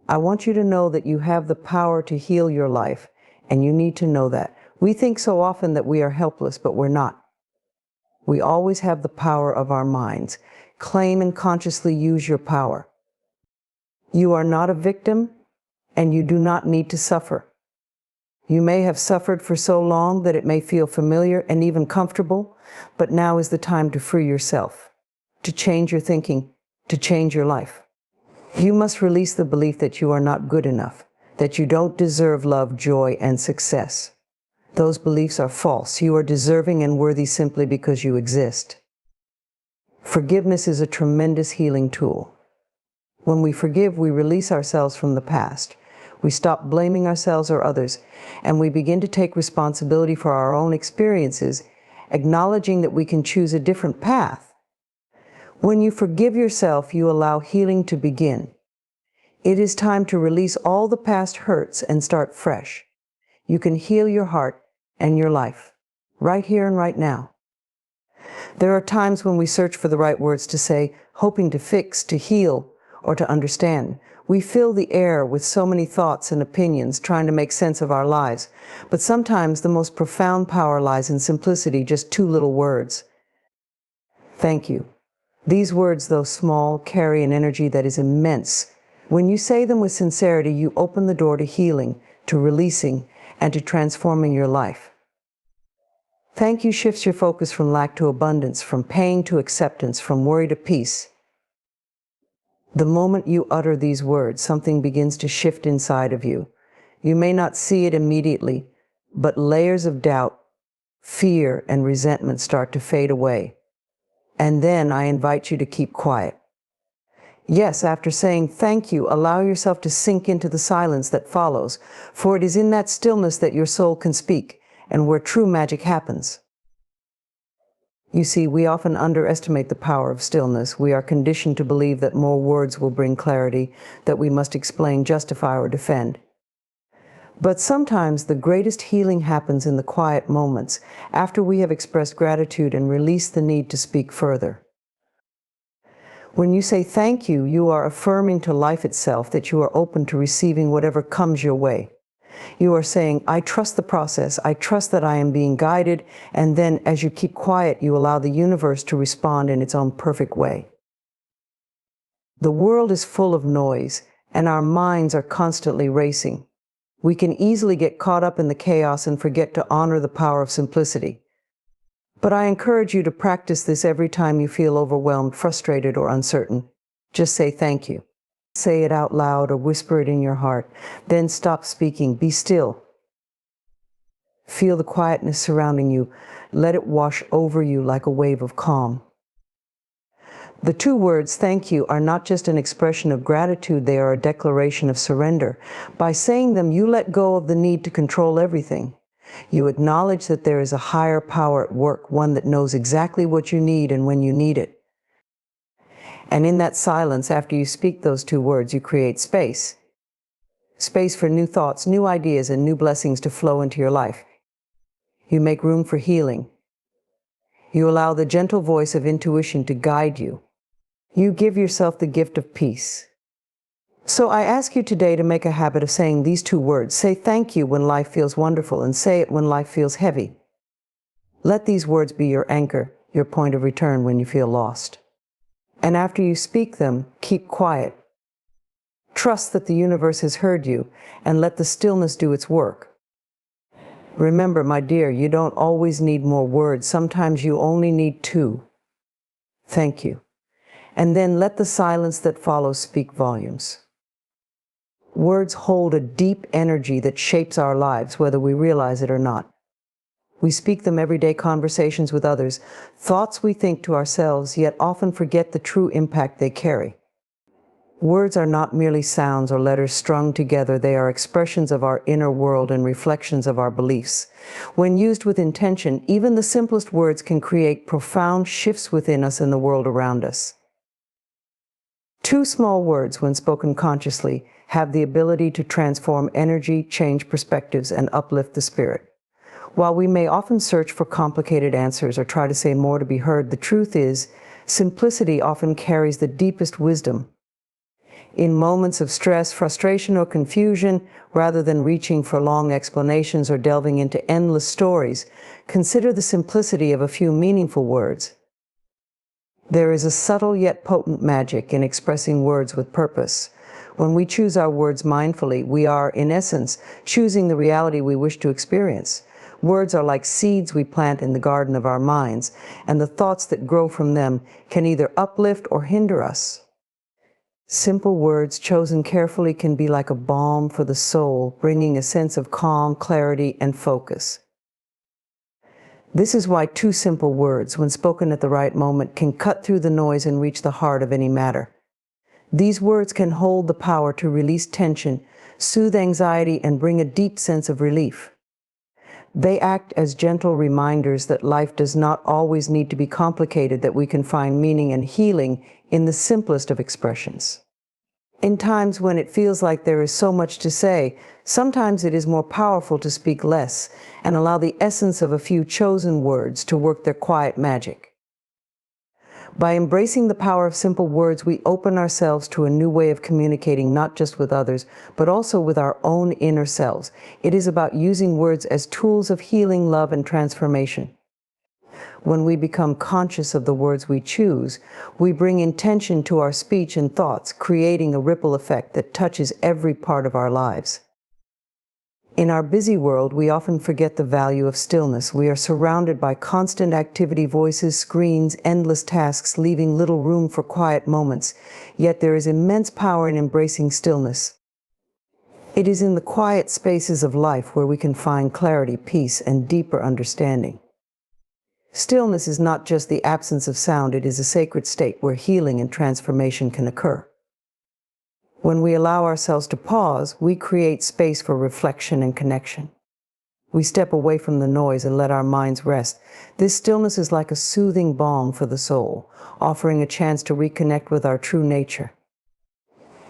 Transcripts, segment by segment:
I want you to know that you have the power to heal your life, and you need to know that. We think so often that we are helpless, but we're not. We always have the power of our minds. Claim and consciously use your power. You are not a victim, and you do not need to suffer. You may have suffered for so long that it may feel familiar and even comfortable, but now is the time to free yourself, to change your thinking, to change your life. You must release the belief that you are not good enough, that you don't deserve love, joy, and success. Those beliefs are false. You are deserving and worthy simply because you exist. Forgiveness is a tremendous healing tool. When we forgive, we release ourselves from the past. We stop blaming ourselves or others, and we begin to take responsibility for our own experiences, acknowledging that we can choose a different path. When you forgive yourself, you allow healing to begin. It is time to release all the past hurts and start fresh. You can heal your heart and your life, right here and right now. There are times when we search for the right words to say, hoping to fix, to heal, or to understand. We fill the air with so many thoughts and opinions, trying to make sense of our lives. But sometimes the most profound power lies in simplicity, just two little words. Thank you. These words, though small, carry an energy that is immense. When you say them with sincerity, you open the door to healing, to releasing, and to transforming your life. Thank you shifts your focus from lack to abundance, from pain to acceptance, from worry to peace. The moment you utter these words, something begins to shift inside of you. You may not see it immediately, but layers of doubt, fear, and resentment start to fade away. And then I invite you to keep quiet. Yes, after saying thank you, allow yourself to sink into the silence that follows, for it is in that stillness that your soul can speak, and where true magic happens. You see, we often underestimate the power of stillness. We are conditioned to believe that more words will bring clarity, that we must explain, justify, or defend. But sometimes the greatest healing happens in the quiet moments, after we have expressed gratitude and released the need to speak further. When you say thank you, you are affirming to life itself that you are open to receiving whatever comes your way. You are saying, I trust the process, I trust that I am being guided, and then as you keep quiet, you allow the universe to respond in its own perfect way. The world is full of noise, and our minds are constantly racing. We can easily get caught up in the chaos and forget to honor the power of simplicity. But I encourage you to practice this every time you feel overwhelmed, frustrated, or uncertain. Just say thank you. Say it out loud or whisper it in your heart. Then stop speaking. Be still. Feel the quietness surrounding you. Let it wash over you like a wave of calm. The two words, thank you, are not just an expression of gratitude, they are a declaration of surrender. By saying them, you let go of the need to control everything. You acknowledge that there is a higher power at work, one that knows exactly what you need and when you need it. And in that silence, after you speak those two words, you create space. Space for new thoughts, new ideas, and new blessings to flow into your life. You make room for healing. You allow the gentle voice of intuition to guide you. You give yourself the gift of peace. So I ask you today to make a habit of saying these two words. Say thank you when life feels wonderful, and say it when life feels heavy. Let these words be your anchor, your point of return when you feel lost. And after you speak them, keep quiet. Trust that the universe has heard you, and let the stillness do its work. Remember, my dear, you don't always need more words. Sometimes you only need two. Thank you. And then let the silence that follows speak volumes. Words hold a deep energy that shapes our lives, whether we realize it or not. We speak them everyday conversations with others, thoughts we think to ourselves, yet often forget the true impact they carry. Words are not merely sounds or letters strung together. They are expressions of our inner world and reflections of our beliefs. When used with intention, even the simplest words can create profound shifts within us and the world around us. Two small words, when spoken consciously, have the ability to transform energy, change perspectives, and uplift the spirit. While we may often search for complicated answers or try to say more to be heard, the truth is, simplicity often carries the deepest wisdom. In moments of stress, frustration, or confusion, rather than reaching for long explanations or delving into endless stories, consider the simplicity of a few meaningful words. There is a subtle yet potent magic in expressing words with purpose. When we choose our words mindfully, we are, in essence, choosing the reality we wish to experience. Words are like seeds we plant in the garden of our minds, and the thoughts that grow from them can either uplift or hinder us. Simple words chosen carefully can be like a balm for the soul, bringing a sense of calm, clarity, and focus. This is why two simple words, when spoken at the right moment, can cut through the noise and reach the heart of any matter. These words can hold the power to release tension, soothe anxiety, and bring a deep sense of relief. They act as gentle reminders that life does not always need to be complicated, that we can find meaning and healing in the simplest of expressions. In times when it feels like there is so much to say, sometimes it is more powerful to speak less and allow the essence of a few chosen words to work their quiet magic. By embracing the power of simple words, we open ourselves to a new way of communicating, not just with others, but also with our own inner selves. It is about using words as tools of healing, love, and transformation. When we become conscious of the words we choose, we bring intention to our speech and thoughts, creating a ripple effect that touches every part of our lives. In our busy world, we often forget the value of stillness. We are surrounded by constant activity, voices, screens, endless tasks, leaving little room for quiet moments. Yet there is immense power in embracing stillness. It is in the quiet spaces of life where we can find clarity, peace, and deeper understanding. Stillness is not just the absence of sound, it is a sacred state where healing and transformation can occur. When we allow ourselves to pause, we create space for reflection and connection. We step away from the noise and let our minds rest. This stillness is like a soothing balm for the soul, offering a chance to reconnect with our true nature.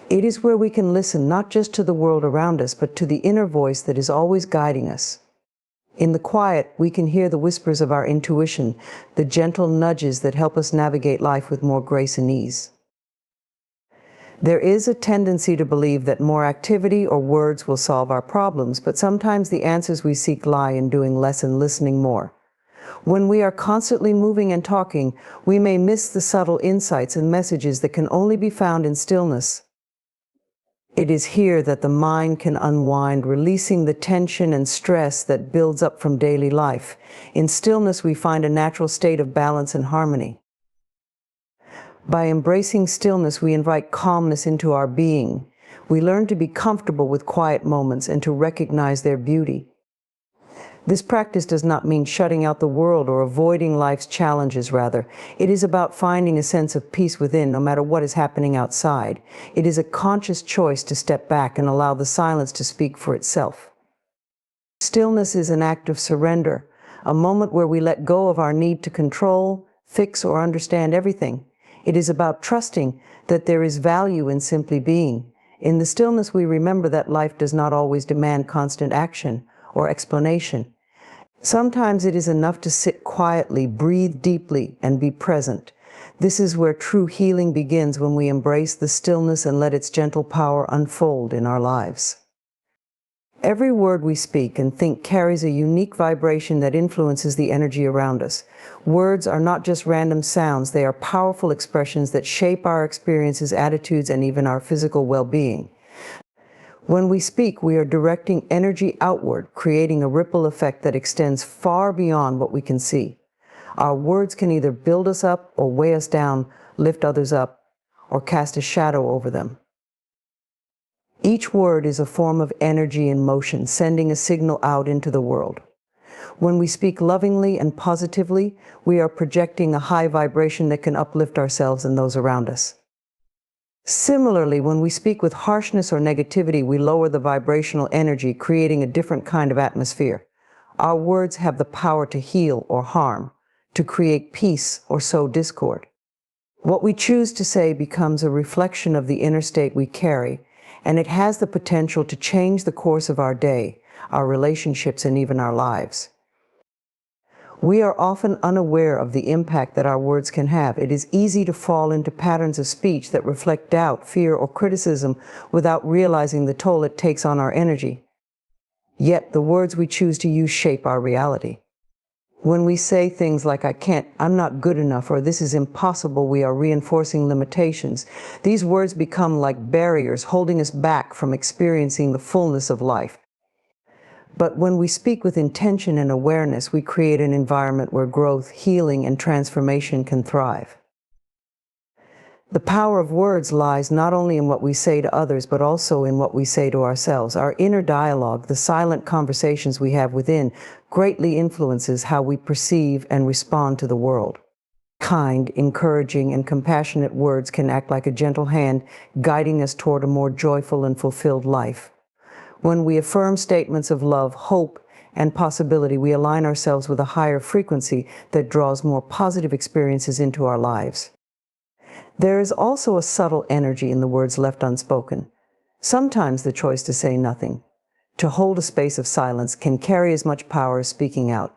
It is where we can listen not just to the world around us, but to the inner voice that is always guiding us. In the quiet, we can hear the whispers of our intuition, the gentle nudges that help us navigate life with more grace and ease. There is a tendency to believe that more activity or words will solve our problems, but sometimes the answers we seek lie in doing less and listening more. When we are constantly moving and talking, we may miss the subtle insights and messages that can only be found in stillness. It is here that the mind can unwind, releasing the tension and stress that builds up from daily life. In stillness, we find a natural state of balance and harmony. By embracing stillness, we invite calmness into our being. We learn to be comfortable with quiet moments and to recognize their beauty. This practice does not mean shutting out the world or avoiding life's challenges, rather. It is about finding a sense of peace within, no matter what is happening outside. It is a conscious choice to step back and allow the silence to speak for itself. Stillness is an act of surrender, a moment where we let go of our need to control, fix, or understand everything. It is about trusting that there is value in simply being. In the stillness, we remember that life does not always demand constant action or explanation. Sometimes it is enough to sit quietly, breathe deeply, and be present. This is where true healing begins, when we embrace the stillness and let its gentle power unfold in our lives. Every word we speak and think carries a unique vibration that influences the energy around us. Words are not just random sounds, they are powerful expressions that shape our experiences, attitudes, and even our physical well-being. When we speak, we are directing energy outward, creating a ripple effect that extends far beyond what we can see. Our words can either build us up or weigh us down, lift others up, or cast a shadow over them. Each word is a form of energy in motion, sending a signal out into the world. When we speak lovingly and positively, we are projecting a high vibration that can uplift ourselves and those around us. Similarly, when we speak with harshness or negativity, we lower the vibrational energy, creating a different kind of atmosphere. Our words have the power to heal or harm, to create peace or sow discord. What we choose to say becomes a reflection of the inner state we carry, and it has the potential to change the course of our day, our relationships, and even our lives. We are often unaware of the impact that our words can have. It is easy to fall into patterns of speech that reflect doubt, fear, or criticism without realizing the toll it takes on our energy. Yet the words we choose to use shape our reality. When we say things like, "I can't," "I'm not good enough," or "this is impossible," we are reinforcing limitations. These words become like barriers holding us back from experiencing the fullness of life. But when we speak with intention and awareness, we create an environment where growth, healing, and transformation can thrive. The power of words lies not only in what we say to others, but also in what we say to ourselves. Our inner dialogue, the silent conversations we have within, greatly influences how we perceive and respond to the world. Kind, encouraging, and compassionate words can act like a gentle hand, guiding us toward a more joyful and fulfilled life. When we affirm statements of love, hope, and possibility, we align ourselves with a higher frequency that draws more positive experiences into our lives. There is also a subtle energy in the words left unspoken. Sometimes the choice to say nothing, to hold a space of silence, can carry as much power as speaking out.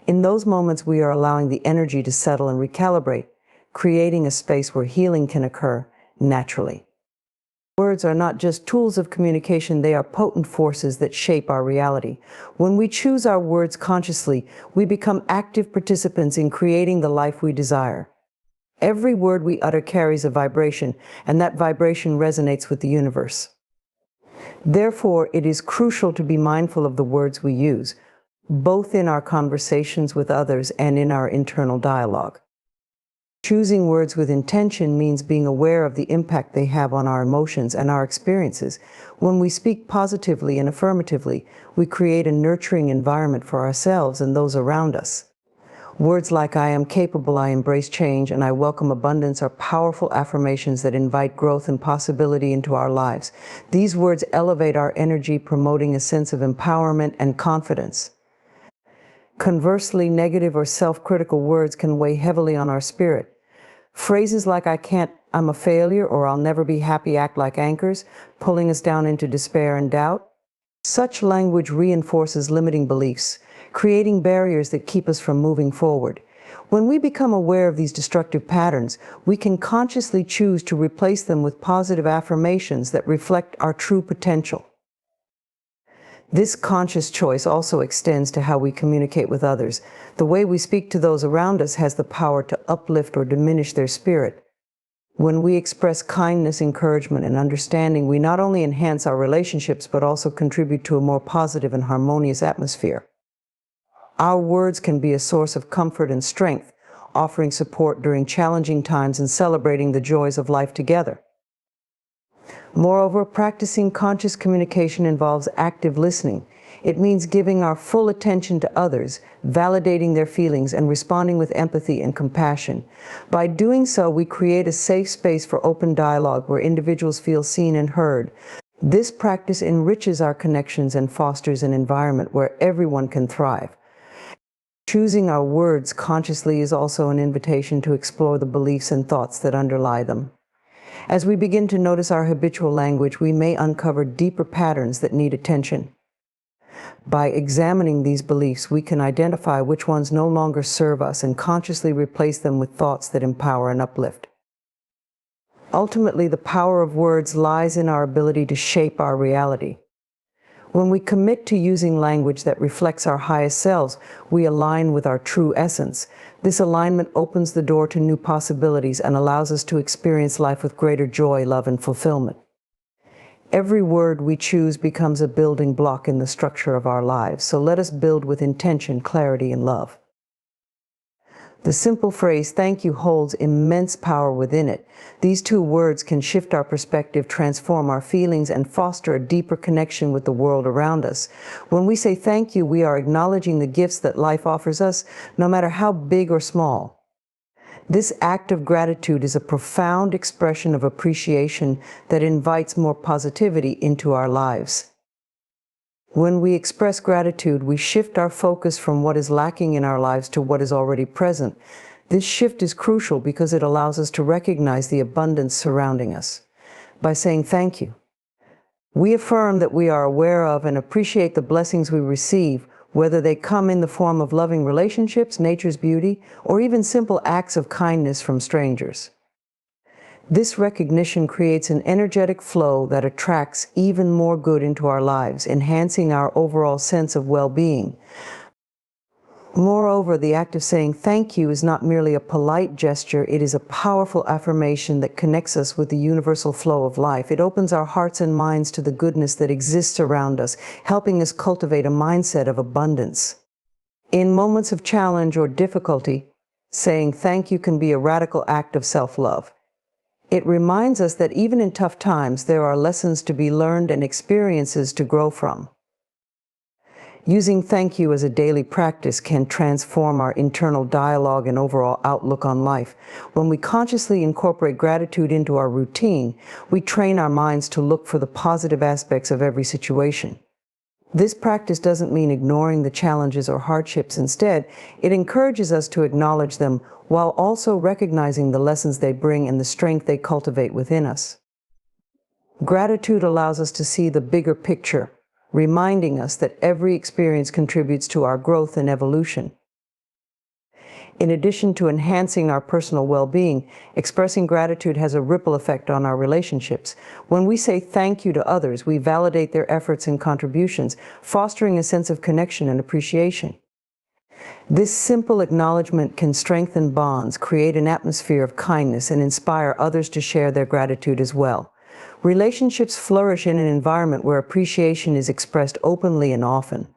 In those moments, we are allowing the energy to settle and recalibrate, creating a space where healing can occur naturally. Words are not just tools of communication, they are potent forces that shape our reality. When we choose our words consciously, we become active participants in creating the life we desire. Every word we utter carries a vibration, and that vibration resonates with the universe. Therefore, it is crucial to be mindful of the words we use, both in our conversations with others and in our internal dialogue. Choosing words with intention means being aware of the impact they have on our emotions and our experiences. When we speak positively and affirmatively, we create a nurturing environment for ourselves and those around us. Words like "I am capable," "I embrace change," and "I welcome abundance" are powerful affirmations that invite growth and possibility into our lives. These words elevate our energy, promoting a sense of empowerment and confidence. Conversely, negative or self-critical words can weigh heavily on our spirit. Phrases like "I can't," "I'm a failure," or "I'll never be happy" act like anchors, pulling us down into despair and doubt. Such language reinforces limiting beliefs, creating barriers that keep us from moving forward. When we become aware of these destructive patterns, we can consciously choose to replace them with positive affirmations that reflect our true potential. This conscious choice also extends to how we communicate with others. The way we speak to those around us has the power to uplift or diminish their spirit. When we express kindness, encouragement, and understanding, we not only enhance our relationships, but also contribute to a more positive and harmonious atmosphere. Our words can be a source of comfort and strength, offering support during challenging times and celebrating the joys of life together. Moreover, practicing conscious communication involves active listening. It means giving our full attention to others, validating their feelings, and responding with empathy and compassion. By doing so, we create a safe space for open dialogue where individuals feel seen and heard. This practice enriches our connections and fosters an environment where everyone can thrive. Choosing our words consciously is also an invitation to explore the beliefs and thoughts that underlie them. As we begin to notice our habitual language, we may uncover deeper patterns that need attention. By examining these beliefs, we can identify which ones no longer serve us and consciously replace them with thoughts that empower and uplift. Ultimately, the power of words lies in our ability to shape our reality. When we commit to using language that reflects our highest selves, we align with our true essence. This alignment opens the door to new possibilities and allows us to experience life with greater joy, love, and fulfillment. Every word we choose becomes a building block in the structure of our lives, so let us build with intention, clarity, and love. The simple phrase "thank you" holds immense power within it. These two words can shift our perspective, transform our feelings, and foster a deeper connection with the world around us. When we say thank you, we are acknowledging the gifts that life offers us, no matter how big or small. This act of gratitude is a profound expression of appreciation that invites more positivity into our lives. When we express gratitude, we shift our focus from what is lacking in our lives to what is already present. This shift is crucial because it allows us to recognize the abundance surrounding us. By saying thank you, we affirm that we are aware of and appreciate the blessings we receive, whether they come in the form of loving relationships, nature's beauty, or even simple acts of kindness from strangers. This recognition creates an energetic flow that attracts even more good into our lives, enhancing our overall sense of well-being. Moreover, the act of saying thank you is not merely a polite gesture, it is a powerful affirmation that connects us with the universal flow of life. It opens our hearts and minds to the goodness that exists around us, helping us cultivate a mindset of abundance. In moments of challenge or difficulty, saying thank you can be a radical act of self-love. It reminds us that even in tough times, there are lessons to be learned and experiences to grow from. Using thank you as a daily practice can transform our internal dialogue and overall outlook on life. When we consciously incorporate gratitude into our routine, we train our minds to look for the positive aspects of every situation. This practice doesn't mean ignoring the challenges or hardships. Instead, it encourages us to acknowledge them while also recognizing the lessons they bring and the strength they cultivate within us. Gratitude allows us to see the bigger picture, reminding us that every experience contributes to our growth and evolution. In addition to enhancing our personal well-being, expressing gratitude has a ripple effect on our relationships. When we say thank you to others, we validate their efforts and contributions, fostering a sense of connection and appreciation. This simple acknowledgement can strengthen bonds, create an atmosphere of kindness, and inspire others to share their gratitude as well. Relationships flourish in an environment where appreciation is expressed openly and often.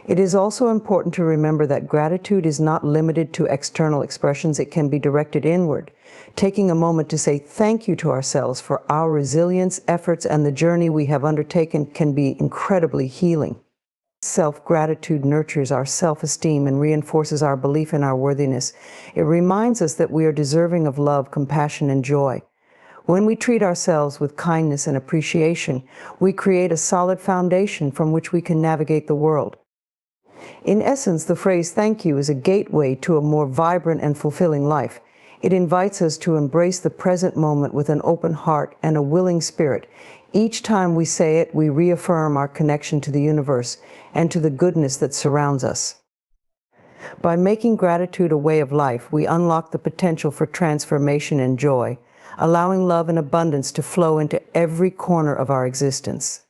It is also important to remember that gratitude is not limited to external expressions. It can be directed inward. Taking a moment to say thank you to ourselves for our resilience, efforts, and the journey we have undertaken can be incredibly healing. Self-gratitude nurtures our self-esteem and reinforces our belief in our worthiness. It reminds us that we are deserving of love, compassion, and joy. When we treat ourselves with kindness and appreciation, we create a solid foundation from which we can navigate the world. In essence, the phrase thank you is a gateway to a more vibrant and fulfilling life. It invites us to embrace the present moment with an open heart and a willing spirit. Each time we say it, we reaffirm our connection to the universe and to the goodness that surrounds us. By making gratitude a way of life, we unlock the potential for transformation and joy, allowing love and abundance to flow into every corner of our existence.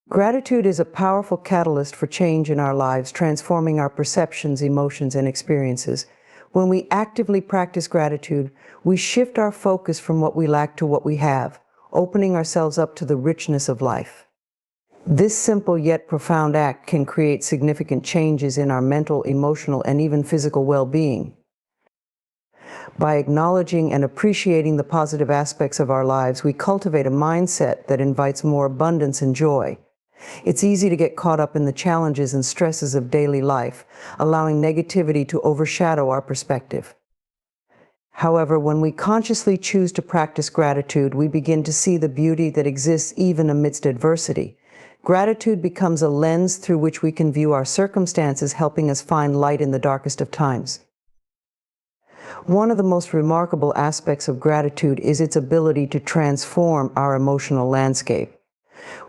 Gratitude is a powerful catalyst for change in our lives, transforming our perceptions, emotions, and experiences. When we actively practice gratitude, we shift our focus from what we lack to what we have, opening ourselves up to the richness of life. This simple yet profound act can create significant changes in our mental, emotional, and even physical well-being. By acknowledging and appreciating the positive aspects of our lives, we cultivate a mindset that invites more abundance and joy. It's easy to get caught up in the challenges and stresses of daily life, allowing negativity to overshadow our perspective. However, when we consciously choose to practice gratitude, we begin to see the beauty that exists even amidst adversity. Gratitude becomes a lens through which we can view our circumstances, helping us find light in the darkest of times. One of the most remarkable aspects of gratitude is its ability to transform our emotional landscape.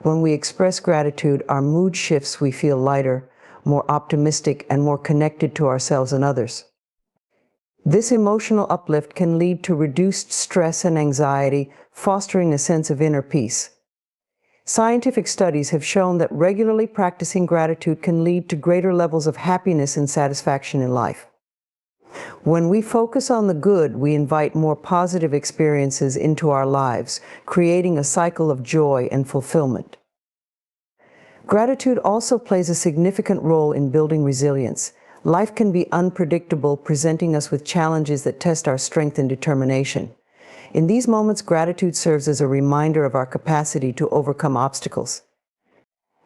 When we express gratitude, our mood shifts, we feel lighter, more optimistic, and more connected to ourselves and others. This emotional uplift can lead to reduced stress and anxiety, fostering a sense of inner peace. Scientific studies have shown that regularly practicing gratitude can lead to greater levels of happiness and satisfaction in life. When we focus on the good, we invite more positive experiences into our lives, creating a cycle of joy and fulfillment. Gratitude also plays a significant role in building resilience. Life can be unpredictable, presenting us with challenges that test our strength and determination. In these moments, gratitude serves as a reminder of our capacity to overcome obstacles.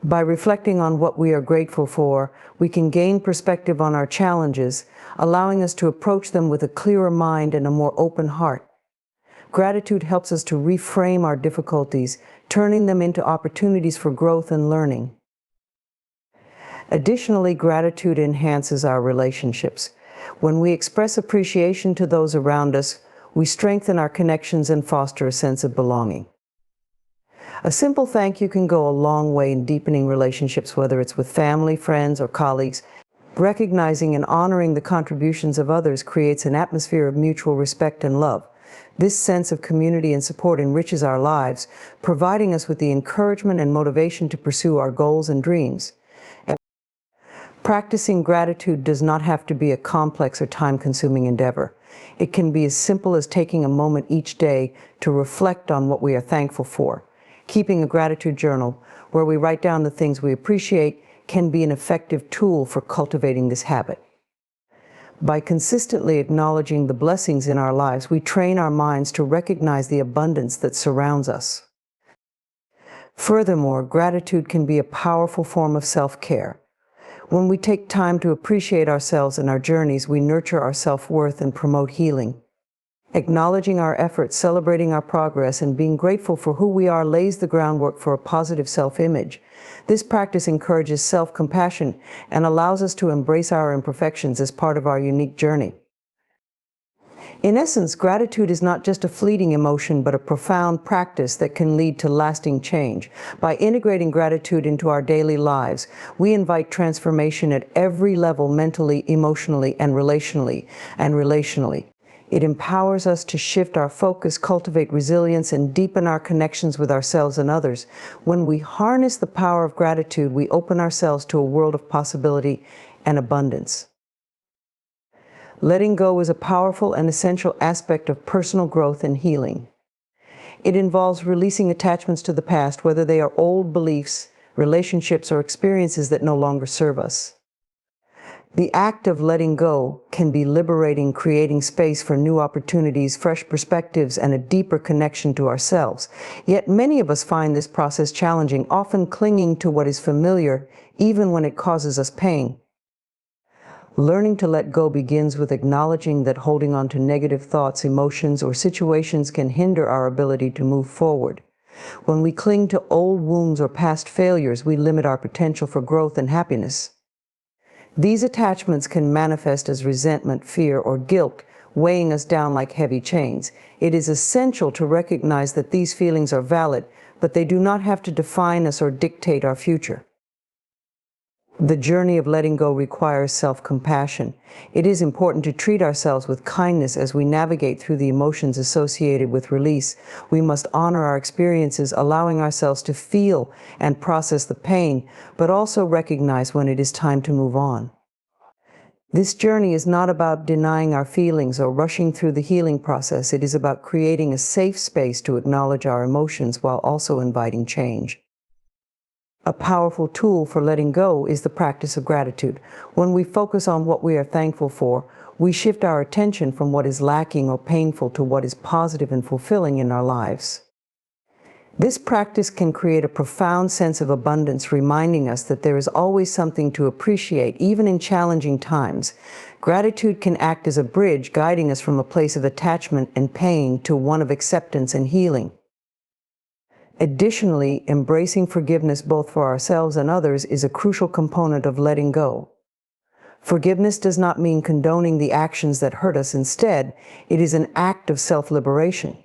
By reflecting on what we are grateful for, we can gain perspective on our challenges, allowing us to approach them with a clearer mind and a more open heart. Gratitude helps us to reframe our difficulties, turning them into opportunities for growth and learning. Additionally, gratitude enhances our relationships. When we express appreciation to those around us, we strengthen our connections and foster a sense of belonging. A simple thank you can go a long way in deepening relationships, whether it's with family, friends, or colleagues. Recognizing and honoring the contributions of others creates an atmosphere of mutual respect and love. This sense of community and support enriches our lives, providing us with the encouragement and motivation to pursue our goals and dreams. Practicing gratitude does not have to be a complex or time-consuming endeavor. It can be as simple as taking a moment each day to reflect on what we are thankful for. Keeping a gratitude journal, where we write down the things we appreciate, can be an effective tool for cultivating this habit. By consistently acknowledging the blessings in our lives, we train our minds to recognize the abundance that surrounds us. Furthermore, gratitude can be a powerful form of self-care. When we take time to appreciate ourselves and our journeys, we nurture our self-worth and promote healing. Acknowledging our efforts, celebrating our progress, and being grateful for who we are lays the groundwork for a positive self-image. This practice encourages self-compassion and allows us to embrace our imperfections as part of our unique journey. In essence, gratitude is not just a fleeting emotion, but a profound practice that can lead to lasting change. By integrating gratitude into our daily lives, we invite transformation at every level, mentally, emotionally, and relationally. It empowers us to shift our focus, cultivate resilience, and deepen our connections with ourselves and others. When we harness the power of gratitude, we open ourselves to a world of possibility and abundance. Letting go is a powerful and essential aspect of personal growth and healing. It involves releasing attachments to the past, whether they are old beliefs, relationships, or experiences that no longer serve us. The act of letting go can be liberating, creating space for new opportunities, fresh perspectives, and a deeper connection to ourselves. Yet many of us find this process challenging, often clinging to what is familiar, even when it causes us pain. Learning to let go begins with acknowledging that holding on to negative thoughts, emotions, or situations can hinder our ability to move forward. When we cling to old wounds or past failures, we limit our potential for growth and happiness. These attachments can manifest as resentment, fear, or guilt, weighing us down like heavy chains. It is essential to recognize that these feelings are valid, but they do not have to define us or dictate our future. The journey of letting go requires self-compassion. It is important to treat ourselves with kindness as we navigate through the emotions associated with release. We must honor our experiences, allowing ourselves to feel and process the pain, but also recognize when it is time to move on. This journey is not about denying our feelings or rushing through the healing process. It is about creating a safe space to acknowledge our emotions while also inviting change. A powerful tool for letting go is the practice of gratitude. When we focus on what we are thankful for, we shift our attention from what is lacking or painful to what is positive and fulfilling in our lives. This practice can create a profound sense of abundance, reminding us that there is always something to appreciate, even in challenging times. Gratitude can act as a bridge, guiding us from a place of attachment and pain to one of acceptance and healing. Additionally, embracing forgiveness both for ourselves and others is a crucial component of letting go. Forgiveness does not mean condoning the actions that hurt us. Instead, it is an act of self-liberation.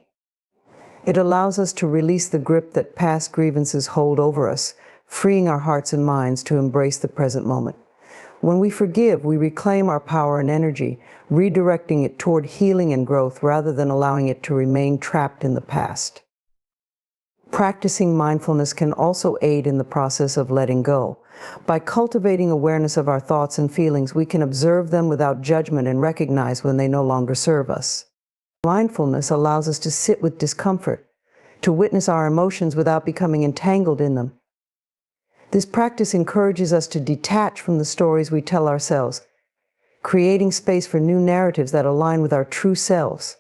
It allows us to release the grip that past grievances hold over us, freeing our hearts and minds to embrace the present moment. When we forgive, we reclaim our power and energy, redirecting it toward healing and growth rather than allowing it to remain trapped in the past. Practicing mindfulness can also aid in the process of letting go. By cultivating awareness of our thoughts and feelings, we can observe them without judgment and recognize when they no longer serve us. Mindfulness allows us to sit with discomfort, to witness our emotions without becoming entangled in them. This practice encourages us to detach from the stories we tell ourselves, creating space for new narratives that align with our true selves.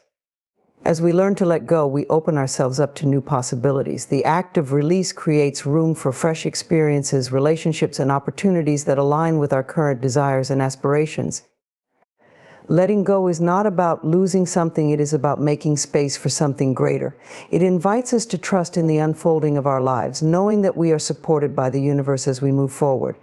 As we learn to let go, we open ourselves up to new possibilities. The act of release creates room for fresh experiences, relationships, and opportunities that align with our current desires and aspirations. Letting go is not about losing something, it is about making space for something greater. It invites us to trust in the unfolding of our lives, knowing that we are supported by the universe as we move forward.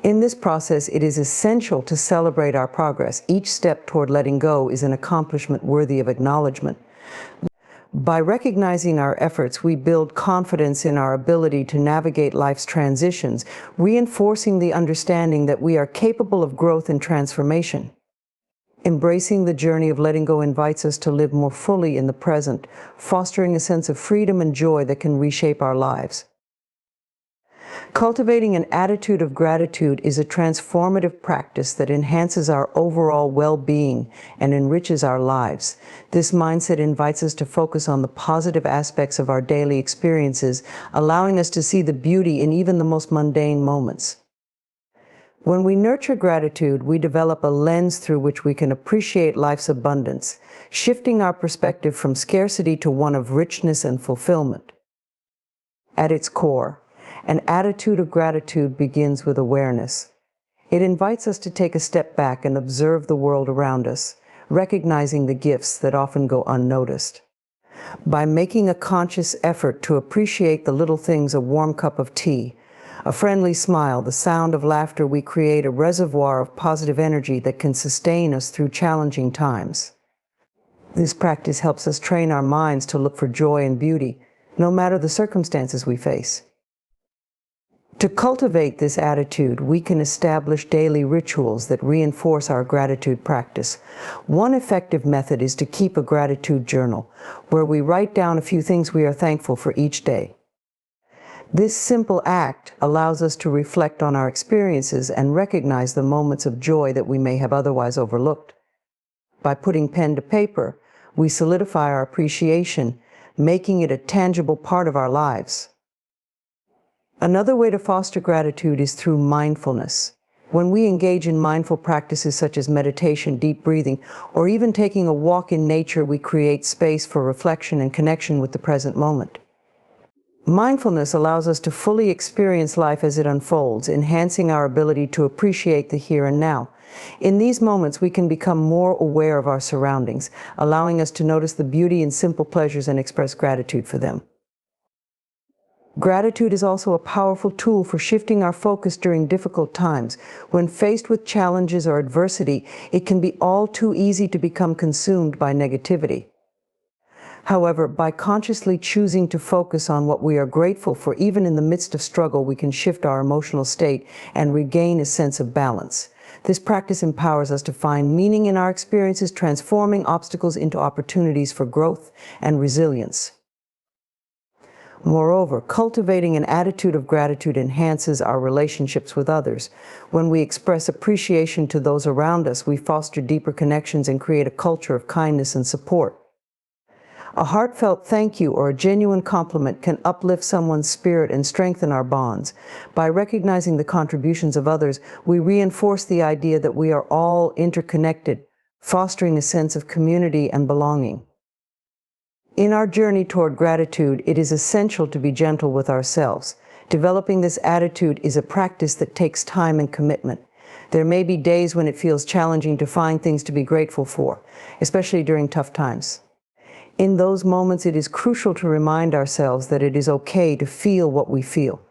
In this process, it is essential to celebrate our progress. Each step toward letting go is an accomplishment worthy of acknowledgement. By recognizing our efforts, we build confidence in our ability to navigate life's transitions, reinforcing the understanding that we are capable of growth and transformation. Embracing the journey of letting go invites us to live more fully in the present, fostering a sense of freedom and joy that can reshape our lives. Cultivating an attitude of gratitude is a transformative practice that enhances our overall well-being and enriches our lives. This mindset invites us to focus on the positive aspects of our daily experiences, allowing us to see the beauty in even the most mundane moments. When we nurture gratitude, we develop a lens through which we can appreciate life's abundance, shifting our perspective from scarcity to one of richness and fulfillment. At its core, an attitude of gratitude begins with awareness. It invites us to take a step back and observe the world around us, recognizing the gifts that often go unnoticed. By making a conscious effort to appreciate the little things, a warm cup of tea, a friendly smile, the sound of laughter, we create a reservoir of positive energy that can sustain us through challenging times. This practice helps us train our minds to look for joy and beauty, no matter the circumstances we face. To cultivate this attitude, we can establish daily rituals that reinforce our gratitude practice. One effective method is to keep a gratitude journal, where we write down a few things we are thankful for each day. This simple act allows us to reflect on our experiences and recognize the moments of joy that we may have otherwise overlooked. By putting pen to paper, we solidify our appreciation, making it a tangible part of our lives. Another way to foster gratitude is through mindfulness. When we engage in mindful practices such as meditation, deep breathing, or even taking a walk in nature, we create space for reflection and connection with the present moment. Mindfulness allows us to fully experience life as it unfolds, enhancing our ability to appreciate the here and now. In these moments, we can become more aware of our surroundings, allowing us to notice the beauty in simple pleasures and express gratitude for them. Gratitude is also a powerful tool for shifting our focus during difficult times. When faced with challenges or adversity, it can be all too easy to become consumed by negativity. However, by consciously choosing to focus on what we are grateful for, even in the midst of struggle, we can shift our emotional state and regain a sense of balance. This practice empowers us to find meaning in our experiences, transforming obstacles into opportunities for growth and resilience. Moreover, cultivating an attitude of gratitude enhances our relationships with others. When we express appreciation to those around us, we foster deeper connections and create a culture of kindness and support. A heartfelt thank you or a genuine compliment can uplift someone's spirit and strengthen our bonds. By recognizing the contributions of others, we reinforce the idea that we are all interconnected, fostering a sense of community and belonging. In our journey toward gratitude, it is essential to be gentle with ourselves. Developing this attitude is a practice that takes time and commitment. There may be days when it feels challenging to find things to be grateful for, especially during tough times. In those moments, it is crucial to remind ourselves that it is okay to feel what we feel.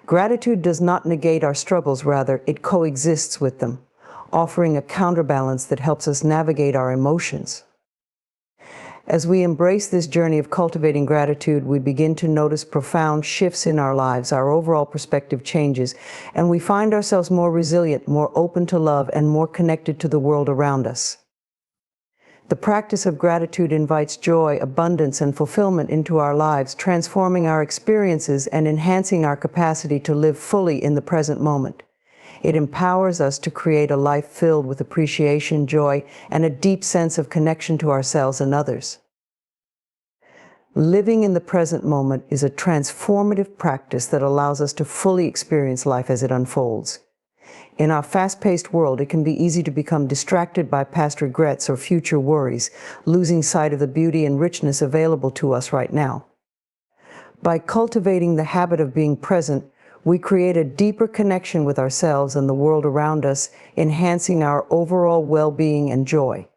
Gratitude does not negate our struggles, rather, it coexists with them, offering a counterbalance that helps us navigate our emotions. As we embrace this journey of cultivating gratitude, we begin to notice profound shifts in our lives. Our overall perspective changes, and we find ourselves more resilient, more open to love, and more connected to the world around us. The practice of gratitude invites joy, abundance, and fulfillment into our lives, transforming our experiences and enhancing our capacity to live fully in the present moment. It empowers us to create a life filled with appreciation, joy, and a deep sense of connection to ourselves and others. Living in the present moment is a transformative practice that allows us to fully experience life as it unfolds. In our fast-paced world, it can be easy to become distracted by past regrets or future worries, losing sight of the beauty and richness available to us right now. By cultivating the habit of being present, we create a deeper connection with ourselves and the world around us, enhancing our overall well-being and joy.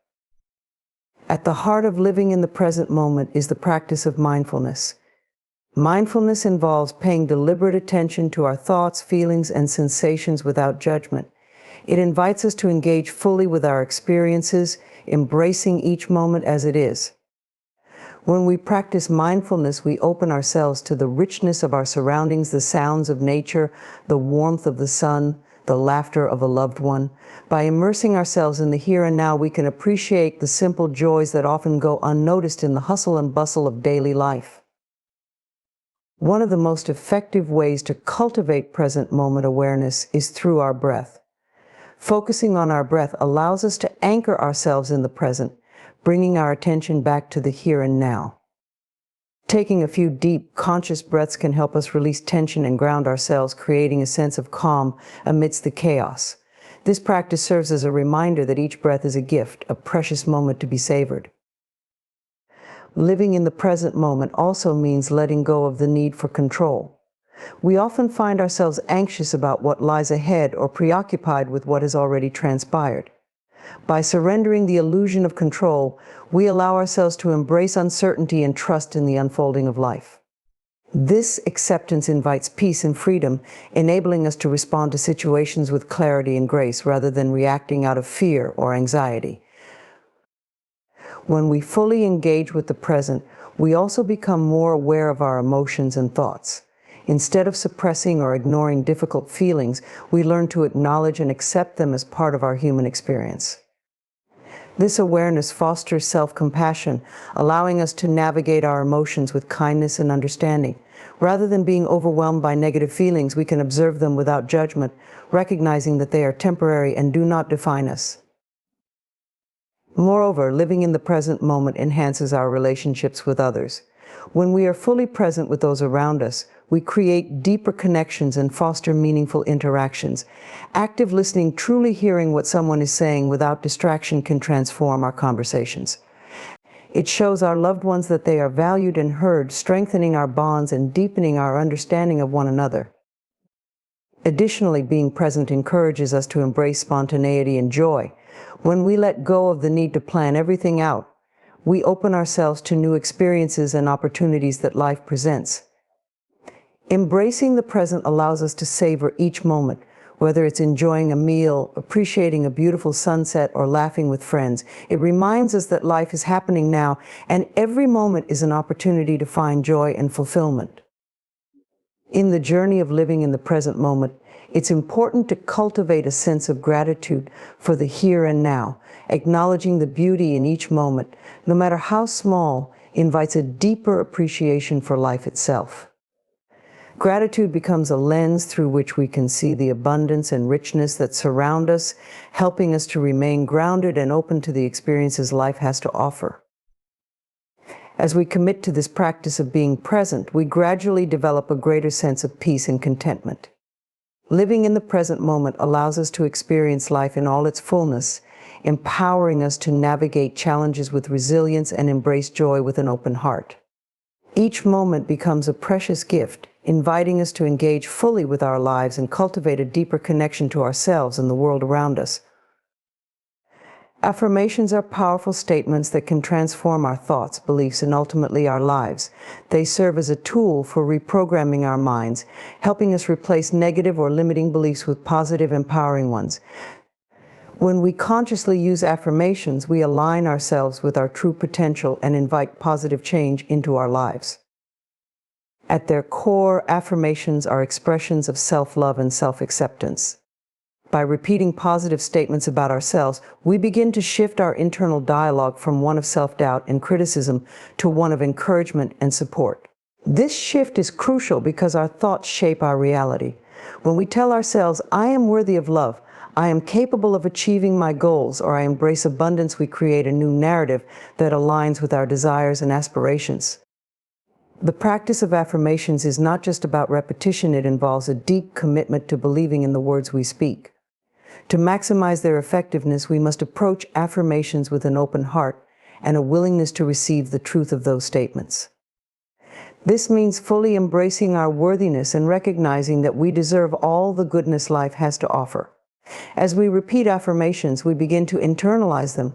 At the heart of living in the present moment is the practice of mindfulness. Mindfulness involves paying deliberate attention to our thoughts, feelings, and sensations without judgment. It invites us to engage fully with our experiences, embracing each moment as it is. When we practice mindfulness, we open ourselves to the richness of our surroundings, the sounds of nature, the warmth of the sun, the laughter of a loved one. By immersing ourselves in the here and now, we can appreciate the simple joys that often go unnoticed in the hustle and bustle of daily life. One of the most effective ways to cultivate present moment awareness is through our breath. Focusing on our breath allows us to anchor ourselves in the present, bringing our attention back to the here and now. Taking a few deep, conscious breaths can help us release tension and ground ourselves, creating a sense of calm amidst the chaos. This practice serves as a reminder that each breath is a gift, a precious moment to be savored. Living in the present moment also means letting go of the need for control. We often find ourselves anxious about what lies ahead or preoccupied with what has already transpired. By surrendering the illusion of control, we allow ourselves to embrace uncertainty and trust in the unfolding of life. This acceptance invites peace and freedom, enabling us to respond to situations with clarity and grace rather than reacting out of fear or anxiety. When we fully engage with the present, we also become more aware of our emotions and thoughts. Instead of suppressing or ignoring difficult feelings, we learn to acknowledge and accept them as part of our human experience. This awareness fosters self-compassion, allowing us to navigate our emotions with kindness and understanding. Rather than being overwhelmed by negative feelings, we can observe them without judgment, recognizing that they are temporary and do not define us. Moreover, living in the present moment enhances our relationships with others. When we are fully present with those around us, we create deeper connections and foster meaningful interactions. Active listening, truly hearing what someone is saying without distraction, can transform our conversations. It shows our loved ones that they are valued and heard, strengthening our bonds and deepening our understanding of one another. Additionally, being present encourages us to embrace spontaneity and joy. When we let go of the need to plan everything out, we open ourselves to new experiences and opportunities that life presents. Embracing the present allows us to savor each moment, whether it's enjoying a meal, appreciating a beautiful sunset, or laughing with friends. It reminds us that life is happening now, and every moment is an opportunity to find joy and fulfillment. In the journey of living in the present moment, it's important to cultivate a sense of gratitude for the here and now. Acknowledging the beauty in each moment, no matter how small, invites a deeper appreciation for life itself. Gratitude becomes a lens through which we can see the abundance and richness that surround us, helping us to remain grounded and open to the experiences life has to offer. As we commit to this practice of being present, we gradually develop a greater sense of peace and contentment. Living in the present moment allows us to experience life in all its fullness, empowering us to navigate challenges with resilience and embrace joy with an open heart. Each moment becomes a precious gift, inviting us to engage fully with our lives and cultivate a deeper connection to ourselves and the world around us. Affirmations are powerful statements that can transform our thoughts, beliefs, and ultimately our lives. They serve as a tool for reprogramming our minds, helping us replace negative or limiting beliefs with positive, empowering ones. When we consciously use affirmations, we align ourselves with our true potential and invite positive change into our lives. At their core, affirmations are expressions of self-love and self-acceptance. By repeating positive statements about ourselves, we begin to shift our internal dialogue from one of self-doubt and criticism to one of encouragement and support. This shift is crucial because our thoughts shape our reality. When we tell ourselves, "I am worthy of love," "I am capable of achieving my goals," or "I embrace abundance," we create a new narrative that aligns with our desires and aspirations. The practice of affirmations is not just about repetition, it involves a deep commitment to believing in the words we speak. To maximize their effectiveness, we must approach affirmations with an open heart and a willingness to receive the truth of those statements. This means fully embracing our worthiness and recognizing that we deserve all the goodness life has to offer. As we repeat affirmations, we begin to internalize them,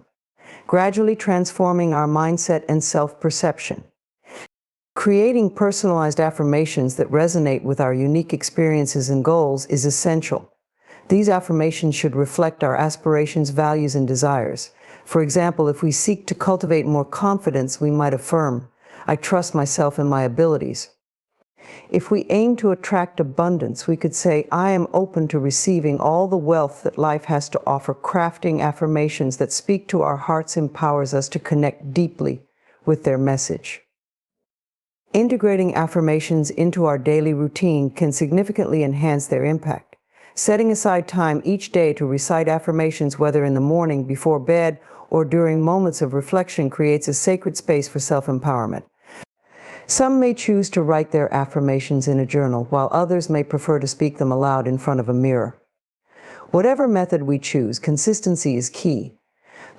gradually transforming our mindset and self-perception. Creating personalized affirmations that resonate with our unique experiences and goals is essential. These affirmations should reflect our aspirations, values, and desires. For example, if we seek to cultivate more confidence, we might affirm, I trust myself and my abilities. If we aim to attract abundance, we could say, I am open to receiving all the wealth that life has to offer. Crafting affirmations that speak to our hearts empowers us to connect deeply with their message. Integrating affirmations into our daily routine can significantly enhance their impact. Setting aside time each day to recite affirmations, whether in the morning, before bed, or during moments of reflection, creates a sacred space for self-empowerment. Some may choose to write their affirmations in a journal, while others may prefer to speak them aloud in front of a mirror. Whatever method we choose, consistency is key.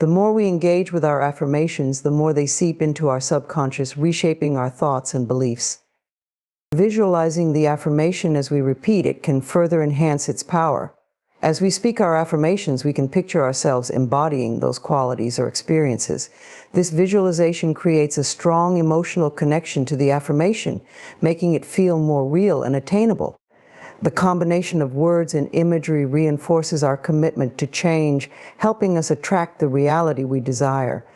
The more we engage with our affirmations, the more they seep into our subconscious, reshaping our thoughts and beliefs. Visualizing the affirmation as we repeat it can further enhance its power. As we speak our affirmations, we can picture ourselves embodying those qualities or experiences. This visualization creates a strong emotional connection to the affirmation, making it feel more real and attainable. The combination of words and imagery reinforces our commitment to change, helping us attract the reality we desire.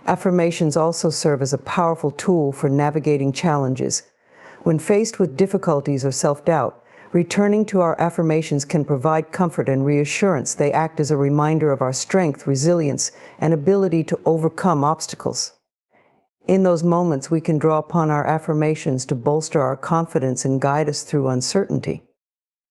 Affirmations also serve as a powerful tool for navigating challenges. When faced with difficulties or self-doubt, returning to our affirmations can provide comfort and reassurance. They act as a reminder of our strength, resilience, and ability to overcome obstacles. In those moments, we can draw upon our affirmations to bolster our confidence and guide us through uncertainty.